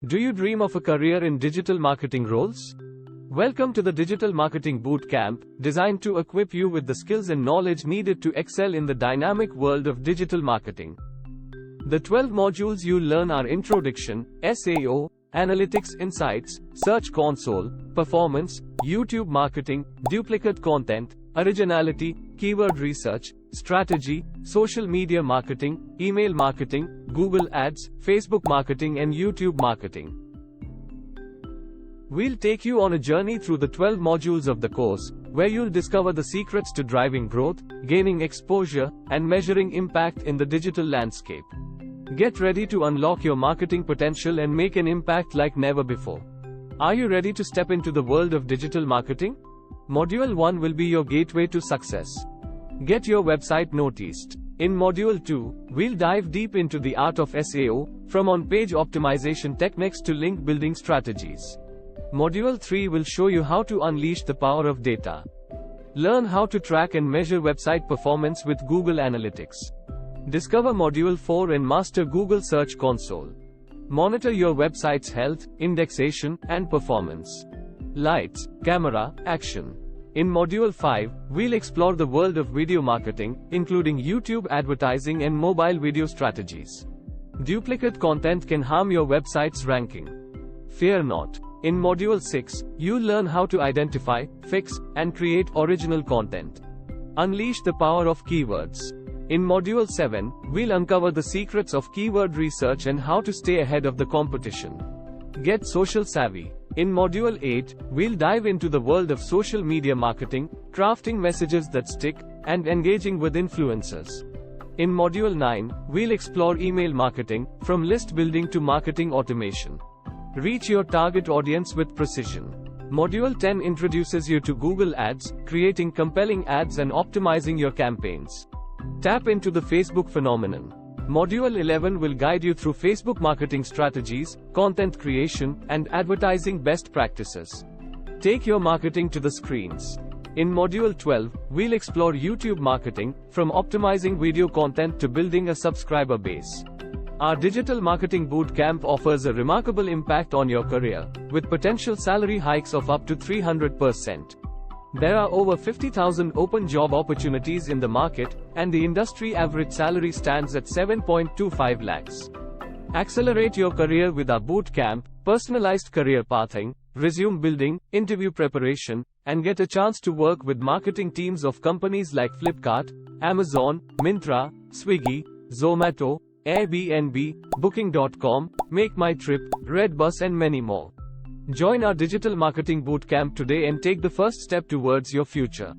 Do you dream of a career in digital marketing roles? Welcome to the Digital Marketing Bootcamp, designed to equip you with the skills and knowledge needed to excel in the dynamic world of digital marketing. The 12 modules you'll learn are Introduction, SEO, Analytics Insights, Search Console, Performance, YouTube Marketing, Duplicate Content, Originality, Keyword Research, Strategy, Social Media Marketing, Email Marketing, Google Ads, Facebook Marketing and YouTube Marketing. We'll take you on a journey through the 12 modules of the course, where you'll discover the secrets to driving growth, gaining exposure, and measuring impact in the digital landscape. Get ready to unlock your marketing potential and make an impact like never before. Are you ready to step into the world of digital marketing? Module 1 will be your gateway to success. Get your website noticed. In Module 2, we'll dive deep into the art of SEO, from on-page optimization techniques to link building strategies. Module 3 will show you how to unleash the power of data. Learn how to track and measure website performance with Google Analytics. Discover Module 4 and master Google Search Console. Monitor your website's health, indexation, and performance. Lights, camera, action. In Module 5, we'll explore the world of video marketing, including YouTube advertising and mobile video strategies. Duplicate content can harm your website's ranking. Fear not. In Module 6, you'll learn how to identify, fix, and create original content. Unleash the power of keywords. In Module 7, we'll uncover the secrets of keyword research and how to stay ahead of the competition. Get social savvy. In Module 8, we'll dive into the world of social media marketing, crafting messages that stick, and engaging with influencers. In Module 9, we'll explore email marketing, from list building to marketing automation. Reach your target audience with precision. Module 10 introduces you to Google Ads, creating compelling ads and optimizing your campaigns. Tap into the Facebook phenomenon. Module 11 will guide you through Facebook marketing strategies, content creation, and advertising best practices. Take your marketing to the screens. In Module 12, we'll explore YouTube marketing, from optimizing video content to building a subscriber base. Our Digital Marketing Bootcamp offers a remarkable impact on your career, with potential salary hikes of up to 300%. There are over 50,000 open job opportunities in the market, and the industry average salary stands at 7.25 lakhs. Accelerate your career with our bootcamp, personalized career pathing, resume building, interview preparation, and get a chance to work with marketing teams of companies like Flipkart, Amazon, Myntra, Swiggy, Zomato, Airbnb, Booking.com, Make My Trip, Redbus and many more. Join our Digital Marketing Bootcamp today and take the first step towards your future.